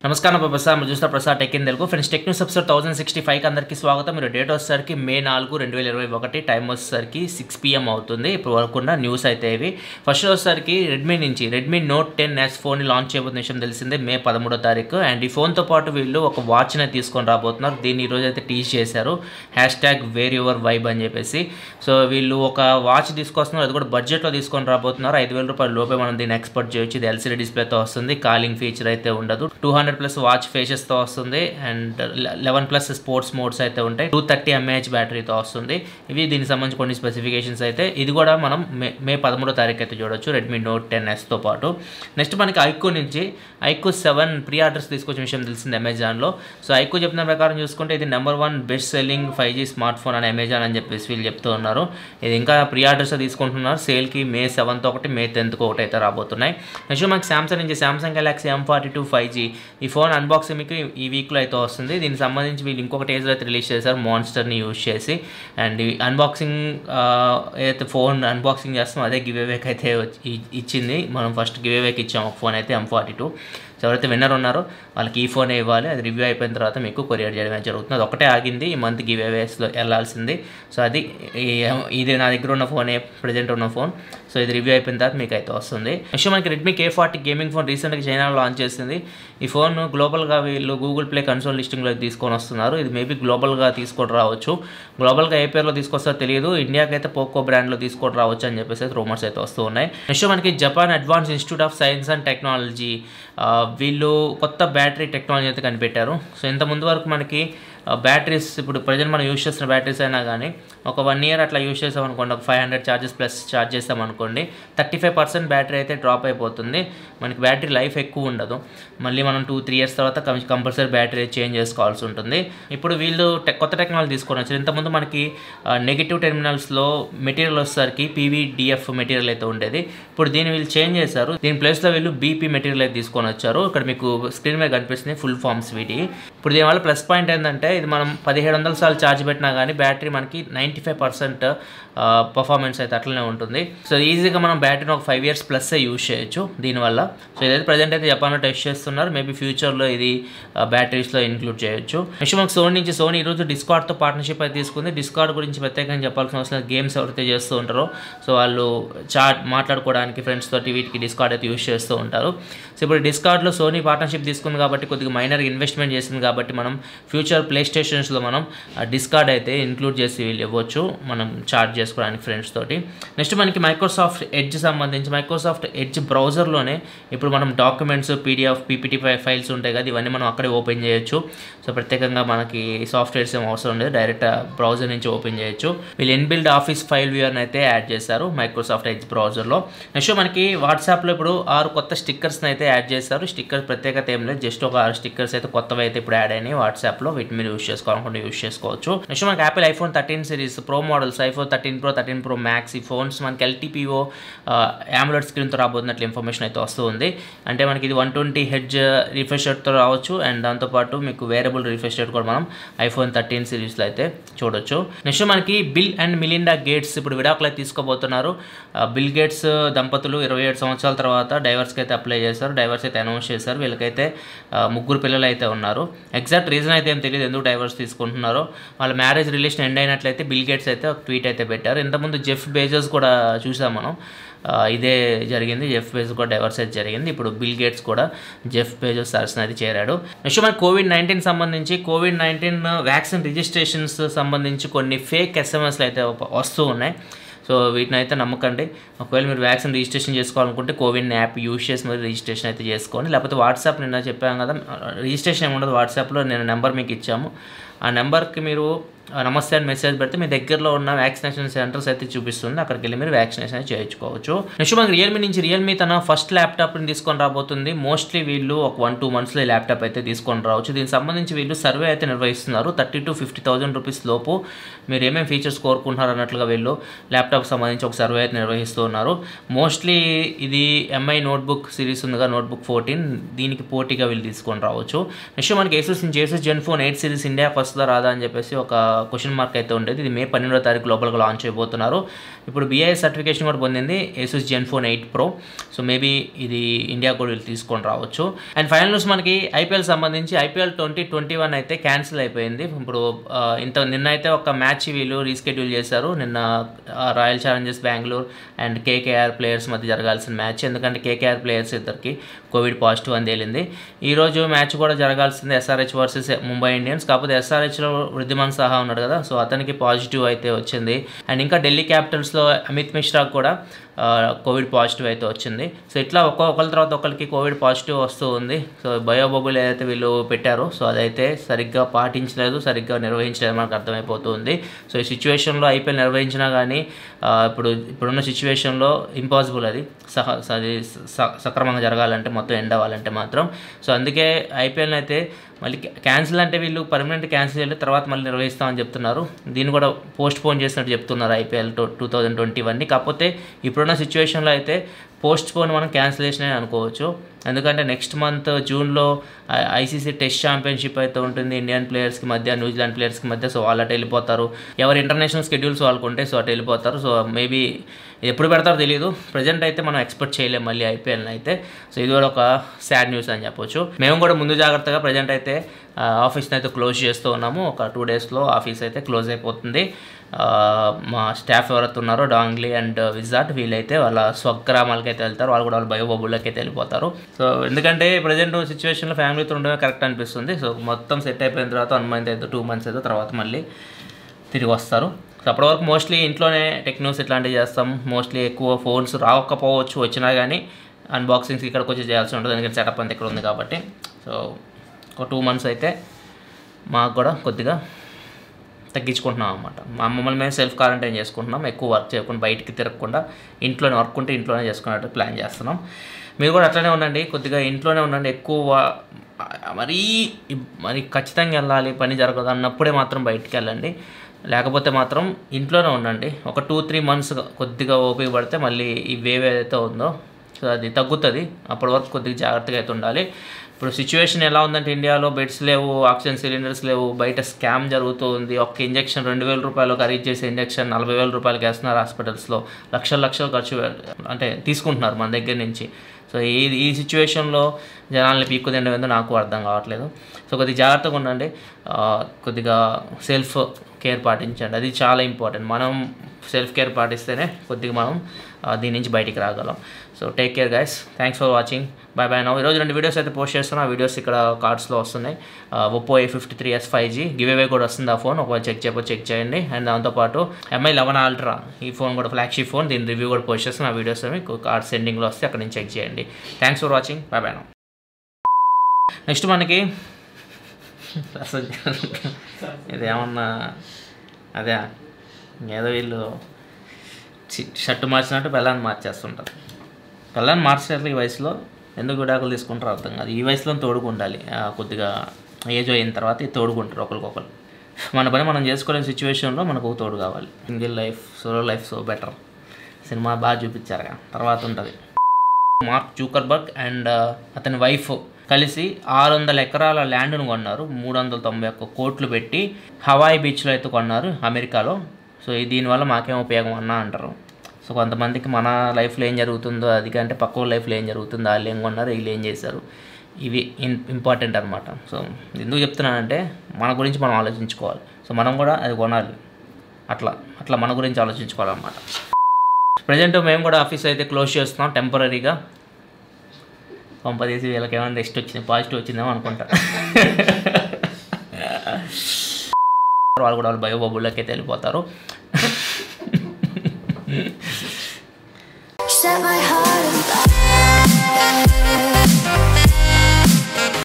నమస్కారం ప్రొఫెసర్ మీరు చూస్తున్న Prasad tech in Telugu friends tech news episode 1065కి అందరికీ స్వాగతం. మీరు డేట్ వచ్చేసరికి మే 4, 2021 టైం వచ్చేసరికి 6 PM అవుతుంది. ఇప్పుడు వరకు ఉన్న న్యూస్ అయితే ఇవి. ఫస్ట్ వచ్చేసరికి రెడ్మీ నోట్ 10S ఫోన్ని లాంచ్ చేయబోతున్న విషయం తెలిసిందే మే 13వ తారీఖు. అండ్ ఈ ఫోన్తో పాటు వీళ్ళు ఒక వాచ్ని తీసుకొని రాబోతున్నారు. దీన్ని ఈరోజు అయితే టీజ్ చేశారు, #VearYourVibe అని చెప్పేసి. సో వీళ్ళు ఒక వాచ్ తీసుకొస్తున్నారు, అది కూడా బడ్జెట్లో తీసుకొని రాబోతున్నారు. 5,000 రూపాయల లోపే మనం దీన్ని ఎక్స్పోర్ట్ చేయొచ్చు. ఇది LCD డిస్ప్లేతో వస్తుంది, కాలింగ్ ఫీచర్ అయితే ఉండదు. 200+ వాచ్ ఫేసెస్తో వస్తుంది అండ్ 11+ స్పోర్ట్స్ మోడ్స్ అయితే ఉంటాయి. 230 mAh బ్యాటరీతో వస్తుంది. ఇవి దీనికి సంబంధించి కొన్ని స్పెసిఫికేషన్స్ అయితే. ఇది కూడా మనం మే 13వ తారీఖు అయితే చూడొచ్చు రెడ్మీ నోట్ 10Sతో పాటు. నెక్స్ట్ మనకి ఐక్యూ నుంచి ఐక్యూ 7 ప్రీ ఆర్డర్స్ తీసుకొచ్చిన విషయం తెలిసింది అమెజాన్లో. సో ఐక్యూ చెప్పిన ప్రకారం చూసుకుంటే ఇది #1 best selling 5G smart phone అని అమెజాన్ అని చెప్పేసి వీళ్ళు చెప్తూ ఉన్నారు. ఇది ఇంకా ప్రీ ఆర్డర్స్ తీసుకుంటున్నారు. సేల్కి మే 7th ఒకటి, మే 10th ఒకటి అయితే రాబోతున్నాయి. నెక్స్ట్ మనకి సామ్సంగ్ నుంచి సామ్సంగ్ గెలాక్సీ M42 5G ఈ ఫోన్ అన్బాక్సింగ్ మీకు ఈ వీక్లో అయితే వస్తుంది. దీనికి సంబంధించి వీళ్ళు ఇంకొక టేజర్ అయితే రిలీజ్ చేశారు మాన్స్టర్ని యూజ్ చేసి. అండ్ ఈ అన్బాక్సింగ్ ఏదైతే ఫోన్ అన్బాక్సింగ్ చేస్తామో అదే గివ్ అవేకి అయితే ఇచ్చింది. మనం ఫస్ట్ గివ్ అవేకి ఇచ్చాము ఒక ఫోన్ అయితే M42. ఎవరైతే విన్నర్ ఉన్నారో వాళ్ళకి ఈ ఫోనే ఇవ్వాలి. అది రివ్యూ అయిపోయిన తర్వాత మీకు కొరియర్ చేయడమే జరుగుతుంది. అది ఒకటే ఆగింది ఈ మంత్ గివ్ అవేస్లో వెళ్ళాల్సింది. సో అది ఇది నా దగ్గర ఉన్న ఫోనే, ప్రజెంట్ ఉన్న ఫోన్. సో ఇది రివ్యూ అయిపోయిన తర్వాత మీకు అయితే వస్తుంది. నెక్స్ట్ మనకి రెడ్మీ K40 గేమింగ్ ఫోన్ రీసెంట్గా చైనాలో లాంచ్ చేసింది. ఈ ఫోన్ గ్లోబల్గా వీళ్ళు గూగుల్ ప్లే కన్సోల్ లిస్టింగ్లో తీసుకొని వస్తున్నారు. ఇది మేబీ గ్లోబల్గా తీసుకొని రావచ్చు. గ్లోబల్గా ఏ పేరులో తీసుకొస్తారో తెలియదు. ఇండియాకి అయితే పోకో బ్రాండ్లో తీసుకొని రావచ్చు అని చెప్పేసి రూమర్స్ అయితే వస్తూ ఉన్నాయి. నెక్స్ట్ మనకి Japan advance institute of science and technology వీళ్ళు కొత్త బ్యాటరీ టెక్నాలజీ అయితే కనిపెట్టారు. సో ఇంత ముందు వరకు మనకి బ్యాటరీస్ ఇప్పుడు ప్రజెంట్ మనం యూజ్ చేస్తున్న బ్యాటరీస్ అయినా కానీ ఒక 1 year అట్లా యూజ్ చేసామనుకోండి, ఒక 500 చార్జెస్ ప్లస్ ఛార్జ్ చేస్తామనుకోండి, 35% బ్యాటరీ అయితే డ్రాప్ అయిపోతుంది. మనకి బ్యాటరీ లైఫ్ ఎక్కువ ఉండదు. మళ్ళీ మనం 2-3 years తర్వాత కంపల్సరీ బ్యాటరీ చేంజ్ చేసుకోవాల్సి ఉంటుంది. ఇప్పుడు వీళ్ళు కొత్త టెక్నాలజీ తీసుకొని వచ్చారు. ఇంతకుముందు మనకి నెగిటివ్ టెర్మినల్స్లో మెటీరియల్ వచ్చేసరికి PVDF మెటీరియల్ అయితే ఉండేది. ఇప్పుడు దీన్ని వీళ్ళు చేంజ్ చేశారు. దీని ప్లేస్లో వీళ్ళు BP మెటీరియల్ అయితే తీసుకొని వచ్చారు. ఇక్కడ మీకు స్క్రీన్ మీద కనిపిస్తుంది ఫుల్ ఫామ్స్ వీటి. ఇప్పుడు దీనివల్ల ప్లస్ పాయింట్ ఏంటంటే ఇది మనం 1700 సార్లు ఛార్జ్ పెట్టినా కానీ బ్యాటరీ మనకి 95% పర్ఫార్మెన్స్ అయితే అట్లనే ఉంటుంది. సో ఈజీగా మనం బ్యాటరీని ఒక 5 years ప్లస్ యూజ్ చేయొచ్చు దీనివల్ల. సో ఇదైతే ప్రజెంట్ అయితే జపాన్లో టెస్ట్ చేస్తున్నారు. మేబీ ఫ్యూచర్లో ఇది బ్యాటరీస్లో ఇంక్లూడ్ చేయొచ్చు. నెక్స్ట్ మనకు సోనీ ఈరోజు డిస్కార్డ్తో పార్ట్నర్షిప్ అయితే తీసుకుంది. డిస్కార్డ్ గురించి ప్రత్యేకంగా చెప్పాల్సిన అవసరం, గేమ్స్ ఎవరైతే చేస్తూ ఉంటారో సో వాళ్ళు మాట్లాడుకోవడానికి ఫ్రెండ్స్ తోటి వీటికి డిస్కార్డ్ అయితే యూజ్ చేస్తూ ఉంటారు. సో ఇప్పుడు డిస్కార్డ్లో సోనీ పార్ట్నర్షిప్ తీసుకుంది కాబట్టి కొద్దిగా మైనర్ ఇన్వెస్ట్మెంట్ చేసింది కాబట్టి మనం ఫ్యూచర్ ప్లే స్టేషన్స్లో మనం డిస్కార్డ్ అయితే ఇంక్లూడ్ చేసి వీళ్ళు ఇవ్వచ్చు మనం చాట్ చేసుకోవడానికి ఫ్రెండ్స్ తోటి. నెక్స్ట్ మనకి మైక్రోసాఫ్ట్ ఎడ్జ్ సంబంధించి మైక్రోసాఫ్ట్ ఎడ్జ్ బ్రౌజర్లోనే ఇప్పుడు మనం డాక్యుమెంట్స్, PDF, PPT ఫైల్స్ ఉంటాయి కదా, ఇవన్నీ మనం అక్కడే ఓపెన్ చేయొచ్చు. సో ప్రత్యేకంగా మనకి సాఫ్ట్వేర్స్ ఏం అవసరం లేదు, డైరెక్ట్ బ్రౌజర్ నుంచి ఓపెన్ చేయొచ్చు. వీళ్ళు ఇన్బిల్డ్ ఆఫీస్ ఫైల్ వ్యూయర్ని అయితే యాడ్ చేశారు మైక్రోసాఫ్ట్ ఎడ్జ్ బ్రౌజర్లో. నెక్స్ట్ మనకి వాట్సాప్లో ఇప్పుడు 6 కొత్త స్టిక్కర్స్ని అయితే యాడ్ చేశారు. స్టిక్కర్స్ ప్రత్యేకత ఏం లేదు, జస్ట్ ఒక 6 స్టిక్కర్స్ అయితే కొత్తవి అయితే ఇప్పుడు యాడ్ అయినాయి వాట్సాప్లో. వీటిని మీరు యూజ్ చేసుకోవాలనుకుంటే యూజ్ చేసుకోవచ్చు. నెక్స్ట్ మనకి Apple iPhone 13 series pro models, iPhone 13 Pro, 13 Pro Max ఈ ఫోన్స్ మనకి LTPO AMOLED స్క్రీన్తో రాబోతున్నట్లు ఇన్ఫర్మేషన్ అయితే వస్తుంది. అంటే మనకి ఇది 120 Hz రిఫ్రెష్ రేట్తో రావచ్చు. అండ్ దాంతోపాటు మీకు వేరబుల్ రిఫ్రెష్ రేట్ కూడా మనం iPhone 13 సిరీస్లో అయితే చూడొచ్చు. నెక్స్ట్ మనకి బిల్ అండ్ మిలిండా గేట్స్ ఇప్పుడు విడాకులు అయితే తీసుకోబోతున్నారు. బిల్ గేట్స్ దంపతులు 27 సంవత్సరాల తర్వాత డైవర్స్కి అయితే అప్లై చేశారు. డైవర్స్ అయితే అనౌన్స్ చేశారు. వీళ్ళకైతే 3 పిల్లలు అయితే ఉన్నారు. ఎగ్జాక్ట్ రీజన్ అయితే ఏం తెలియదు ఎందుకు డైవర్స్ తీసుకుంటున్నారో. వాళ్ళ మ్యారేజ్ రిలేషన్ ఎండ్ అయినట్లయితే బిల్ గేట్స్ అయితే ఒక ట్వీట్ అయితే పెట్టారు. ఇంతకుముందు జెఫ్ బేజోస్ కూడా చూసాం మనం, ఇదే జరిగింది. జెఫ్ బేజోస్ కూడా డైవర్స్ అయితే జరిగింది. ఇప్పుడు బిల్ గేట్స్ కూడా జెఫ్ బేజోస్ సరసన అయితే చేరాడు. నెక్స్ట్ మనకి COVID-19 సంబంధించి COVID-19 వ్యాక్సిన్ రిజిస్ట్రేషన్స్ సంబంధించి కొన్ని ఫేక్ SMSలు అయితే వస్తూ ఉన్నాయి. సో వీటిని అయితే నమ్మకండి. ఒకవేళ మీరు వ్యాక్సిన్ రిజిస్ట్రేషన్ చేసుకోవాలనుకుంటే కోవిన్ యాప్ యూజ్ చేసి మరి రిజిస్ట్రేషన్ అయితే చేసుకోండి. లేకపోతే వాట్సాప్ నిన్న చెప్పాను కదా, రిజిస్ట్రేషన్ ఏమి ఉండదు. వాట్సాప్లో నేను నెంబర్ మీకు ఇచ్చాము. ఆ నెంబర్కి మీరు నమస్తే అని మెసేజ్ పెడితే మీ దగ్గరలో ఉన్న వ్యాక్సినేషన్ సెంటర్స్ అయితే చూపిస్తుంది. అక్కడికి వెళ్ళి మీరు వ్యాక్సినేషన్ అయితే చేయించుకోవచ్చు. నెక్స్ట్ మనకి రియల్మీ తన ఫస్ట్ ల్యాప్టాప్ని తీసుకొని రాబోతుంది. మోస్ట్లీ వీళ్ళు ఒక 1-2 monthsలో ఈ ల్యాప్టాప్ అయితే తీసుకొని రావచ్చు. దీనికి సంబంధించి వీళ్ళు సర్వే అయితే నిర్వహిస్తున్నారు. 30,000 to 50,000 రూపీస్ లోపు మీరు ఏమేమి ఫీచర్స్ కోరుకుంటున్నారు అన్నట్లుగా వీళ్ళు ల్యాప్టాప్ సంబంధించి ఒక సర్వే అయితే నిర్వహిస్తూ ఉన్నారు. మోస్ట్లీ ఇది MI నోట్బుక్ సిరీస్ ఉందిగా, నోట్బుక్ 14, దీనికి పోటీగా వీళ్ళు తీసుకొని రావచ్చు. నెక్స్ట్ మనకి Asus Zenfone 8 సిరీస్ ఇండియాకి వస్తుంది. వస్తుందా రాదా అని చెప్పేసి ఒక క్వశ్చన్ మార్క్ అయితే ఉండేది. ఇది మే 12వ తారీఖు లోపలికి లాంచ్ అయిపోతున్నారు. ఇప్పుడు BIS సర్టిఫికేషన్ కూడా పొందింది Asus Zenfone 8 Pro. So maybe ఇది ఇండియా కూడా వీళ్ళు తీసుకొని రావచ్చు. అండ్ ఫైనల్ న్యూస్ మనకి IPL సంబంధించి IPL 2021 అయితే క్యాన్సిల్ అయిపోయింది. ఇప్పుడు నిన్న అయితే ఒక మ్యాచ్ వీళ్ళు రీస్కెడ్యూల్ చేశారు. నిన్న royal Challengers Bengaluru and KKR players మధ్య జరగాల్సిన మ్యాచ్, ఎందుకంటే KKR ప్లేయర్స్ ఇద్దరికి కోవిడ్ పాజిటివ్ అని తేలింది. ఈరోజు మ్యాచ్ కూడా జరగాల్సింది SRH వర్సెస్ ముంబై ఇండియన్స్. కాకపోతే SRHలో వృద్ధిమాన్ సాహా ఉన్నాడు కదా, సో అతనికి పాజిటివ్ అయితే వచ్చింది. అండ్ ఇంకా ఢిల్లీ క్యాపిటల్స్లో అమిత్ మిశ్రాకు కూడా కోవిడ్ పాజిటివ్ అయితే వచ్చింది. సో ఇట్లా ఒక్కొక్కరి తర్వాత ఒకరికి కోవిడ్ పాజిటివ్ వస్తూ ఉంది. సో బయోబబుల్ ఏదైతే వీళ్ళు పెట్టారో సో అదైతే సరిగ్గా పాటించలేదు, సరిగ్గా నిర్వహించలేదు మనకు అర్థమైపోతుంది. సో ఈ సిచ్యువేషన్లో IPL నిర్వహించినా కానీ ఇప్పుడున్న సిచ్యువేషన్లో ఇంపాసిబుల్ అది సక్రమంగా జరగాలంటే, మొత్తం ఎండ్ అవ్వాలంటే మాత్రం. సో అందుకే IPL అయితే మళ్ళీ క్యాన్సిల్ అంటే వీళ్ళు పర్మనెంట్ క్యాన్సిల్ చేయలేదు, తర్వాత మళ్ళీ నిర్వహిస్తామని చెప్తున్నారు. దీన్ని కూడా పోస్ట్ పోన్ చేసినట్టు చెప్తున్నారు IPL 2021ని. కాకపోతే ఇప్పుడున్న సిచ్యువేషన్లో అయితే పోస్ట్ పోన్ మనం క్యాన్సిలేషన్ అని అనుకోవచ్చు. ఎందుకంటే నెక్స్ట్ మంత్ జూన్లో ICC టెస్ట్ ఛాంపియన్షిప్ అయితే ఉంటుంది ఇండియన్ ప్లేయర్స్కి మధ్య, న్యూజిలాండ్ ప్లేయర్స్కి మధ్య. సో వాళ్ళు అటు వెళ్ళిపోతారు, ఎవరు ఇంటర్నేషనల్ స్కెడ్యూల్స్ వాళ్ళకు ఉంటే సో అటు వెళ్ళిపోతారు. సో మేబీ ఎప్పుడు పెడతారో తెలియదు. ప్రజెంట్ అయితే మనం ఎక్స్పెక్ట్ చేయలేము మళ్ళీ IPLని అయితే. సో ఇది కూడా ఒక సాడ్ న్యూస్ అని చెప్పొచ్చు. మేము కూడా ముందు జాగ్రత్తగా ప్రజెంట్ అయితే ఆఫీస్ని అయితే క్లోజ్ చేస్తూ ఉన్నాము. ఒక 2 డేస్లో ఆఫీస్ అయితే క్లోజ్ అయిపోతుంది. మా స్టాఫ్ ఎవరైతే ఉన్నారో డాంగ్లీ అండ్ విజార్డ్ వీళ్ళైతే వాళ్ళ స్వగ్రామాలకి అయితే వెళ్తారు, వాళ్ళు కూడా వాళ్ళ బయోబబుల్లోకి అయితే వెళ్ళిపోతారు. సో ఎందుకంటే ప్రజెంట్ సిచ్యువేషన్లో ఫ్యామిలీతో ఉండడమే కరెక్ట్ అనిపిస్తుంది. సో మొత్తం సెట్ అయిపోయిన తర్వాత 1 మంత్ అయితే 2 మంత్స్ అయితే తర్వాత మళ్ళీ తిరిగి వస్తారు. సో అప్పటివరకు మోస్ట్లీ ఇంట్లోనే టెక్ న్యూస్ ఇట్లాంటివి చేస్తాం. మోస్ట్లీ ఎక్కువ ఫోన్స్ రాకపోవచ్చు, వచ్చినా కానీ అన్బాక్సింగ్స్ ఇక్కడికి వచ్చి చేయాల్సి ఉంటుంది, ఎందుకంటే సెటప్ అంతా ఇక్కడ ఉంది కాబట్టి. సో ఒక 2 మంత్స్ అయితే మాకు కూడా కొద్దిగా తగ్గించుకుంటున్నాం అన్నమాట. మమ్మల్ని మేము సెల్ఫ్ క్వారంటైన్ చేసుకుంటున్నాం, ఎక్కువ వర్క్ చేయకుండా బయటికి తిరగకుండా ఇంట్లోనే వర్క్ ఉంటే ఇంట్లోనే చేసుకున్నట్టు ప్లాన్ చేస్తున్నాం. మీరు కూడా అట్లనే ఉండండి, కొద్దిగా ఇంట్లోనే ఉండండి. ఎక్కువ మరీ ఖచ్చితంగా వెళ్ళాలి పని జరగదు అన్నప్పుడే మాత్రం బయటికి వెళ్ళండి, లేకపోతే మాత్రం ఇంట్లోనే ఉండండి. ఒక 2-3 మంత్స్ కొద్దిగా ఓపిక పడితే మళ్ళీ ఈ వేవ్ ఏదైతే ఉందో సో అది తగ్గుతుంది. అప్పటి వరకు కొద్దిగా జాగ్రత్తగా అయితే ఉండాలి. ఇప్పుడు సిచ్యువేషన్ ఎలా ఉందంటే ఇండియాలో బెడ్స్ లేవు, ఆక్సిజన్ సిలిండర్స్ లేవు, బయట స్కామ్ జరుగుతూ ఉంది. ఒక ఇంజెక్షన్ 2,000 రూపాయలు ఖరీదు చేసే ఇంజెక్షన్ 40,000 రూపాయలకి వేస్తున్నారు హాస్పిటల్స్లో. లక్షలు ఖర్చు అంటే తీసుకుంటున్నారు మన దగ్గర నుంచి. సో ఈ సిచ్యువేషన్లో జనాల్ని పీక్కు తినడం ఏందో నాకు అర్థం కావట్లేదు. సో కొద్దిగా జాగ్రత్తగా ఉండండి, కొద్దిగా సెల్ఫ్ కేర్ పాటించండి, అది చాలా ఇంపార్టెంట్. మనం సెల్ఫ్ కేర్ పాటిస్తేనే కొద్దిగా మనం దీని నుంచి బయటికి రాగలం. So take care guys, thanks for watching, bye bye now. ఈరోజు 2 వీడియోస్ అయితే పోస్ట్ చేస్తున్నాను. ఆ వీడియోస్ ఇక్కడ కార్డ్స్లో వస్తున్నాయి. Oppo A53s 5G give away కూడా వస్తుంది. ఆ ఫోన్ ఒకవేళ చెక్ చేయండి. అండ్ దాంతోపాటు MI 11 Ultra ఈ ఫోన్ కూడా ఫ్లాగ్షిప్ ఫోన్, దీని రివ్యూ కూడా పోస్ట్ చేస్తాను. ఆ వీడియోస్ మీకు కార్డ్ సెండింగ్లో వస్తే అక్కడ నుంచి చెక్ చేయండి. Thanks for watching, bye bye now. Next మనకి అసలు ఇదేమన్నా అదే ఏదో వీళ్ళు షర్టు మార్చినట్టు పిల్లని మార్చేస్తుంటారు. పిల్లని మార్చేటట్లు ఈ వయసులో ఎందుకు విడాకులు తీసుకుంటారో అర్థం కాదు. ఈ వయసులో తోడుకుండాలి, కొద్దిగా ఏజ్ అయిన తర్వాత తోడుకుంటారు ఒకరికొకరు. మన పని మనం చేసుకోలేని సిచ్యువేషన్లో మనకు తోడు కావాలి. Single life, solo life so better. Cinema బాగా చూపించారు, తర్వాత ఉంటుంది. మార్క్ జూకర్బర్గ్ అండ్ అతని వైఫ్ కలిసి 600 ఎకరాల ల్యాండ్ను కొన్నారు. 391 కోట్లు పెట్టి హవాయి బీచ్లో అయితే కొన్నారు అమెరికాలో. సో దీనివల్ల మాకేం ఉపయోగం అన్నా అంటారు. సో కొంతమందికి మన లైఫ్లో ఏం జరుగుతుందో అది కంటే పక్క లైఫ్లో ఏం జరుగుతుందో, వాళ్ళు ఏం కొన్నారు, వీళ్ళు ఏం చేశారు, ఇవి ఇంపార్టెంట్ అనమాట. సో ఎందుకు చెప్తున్నానంటే మన గురించి మనం ఆలోచించుకోవాలి. సో మనం కూడా అది కొనాలి, అట్లా మన గురించి ఆలోచించుకోవాలన్నమాట. ప్రజెంట్ మేము కూడా ఆఫీస్ అయితే క్లోజ్ చేస్తున్నాం టెంపరీగా. పంపదీసి వీళ్ళకి ఏమైనా రెస్ట్ వచ్చింది, పాజిటివ్ వచ్చిందేమో అనుకుంటా. వాళ్ళు కూడా వాళ్ళ బయోబబుల్లోకి అయితే వెళ్ళిపోతారు.